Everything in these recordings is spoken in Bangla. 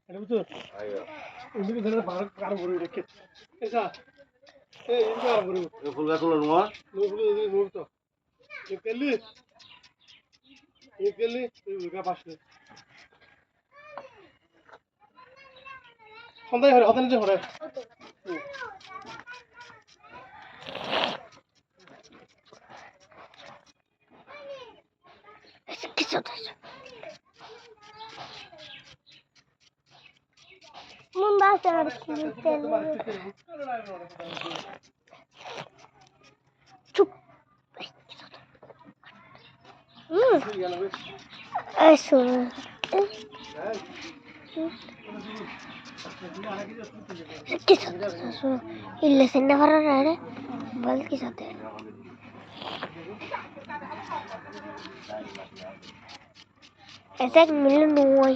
এটা বুঝছো ইন্ডিকে ধরে কারো ভরে রেখে এসা এই ইন্ডিকে আর ভরে ফুল গাছ হলো নোয়া ফুল নোর তো একেলি এই গা পাশে সন্ধ্যায় হরে হতে নিতে হরে কিছু মুন্ডা চার চুপ eso y le se nevará rare bal ki sate ऐसा मिलन हुआ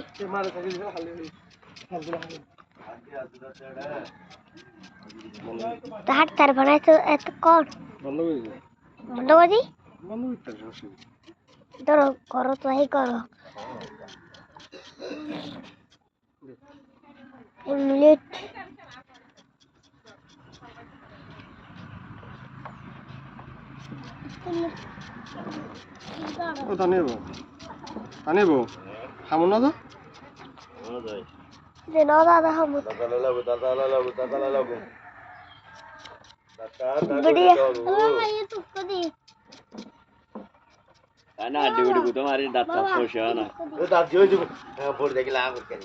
তাহার তার বানাই তো এত কর বন্ধ করে দি ধরো করো তো এই করো মিনিট ও আনেবো খামো না তো যে না দাদা হামু बढ़िया हेलो भाई ये तुक्को दी ना ड्यूटी को तुम्हारी दांत खुश है ना वो दांत जो बोल दे कि लाग कर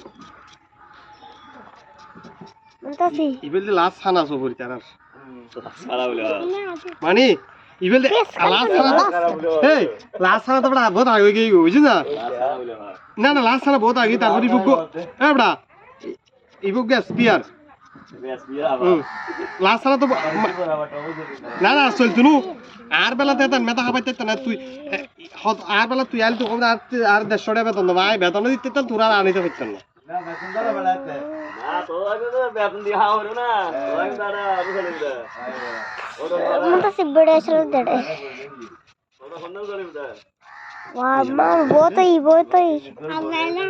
अंता सी ইবেল দে লাস্ট খানা সো বলি তার सारा बोले মানে ইবেল দে লাস্ট খানা এই লাস্ট খানা তো বড় বহুত আগে গই বুঝছ না না না লাস্ট খানা বহুত আগে তারপর ইবুগো এ বড় ইবুগো স্পিয়ার লাস্ট খানা তো না না চল তুনু আর বেলাতে তান মেতা খাবাইতে না তুই আর বেলা তুই আইল তো আর 150 টাকা বেতন ভাই বেতন দিতে তো তোরা আনিতে পারতেন না ना बेतन दारा बढ़ाते ना तो अगर तो बेतन दिया हो ना तो अगर दारा अभी चले जा अंता सी बड़े चल दड़े तो होना करे बता वाह मां बहुत ही अब वेला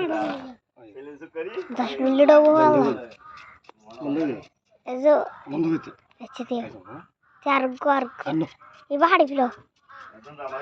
बैलेंस करी 10 मिनट हो गया ऐसे বন্ধ হইতে अच्छे थे चार गोर আনো ये बाहर भी लो बेतन दारा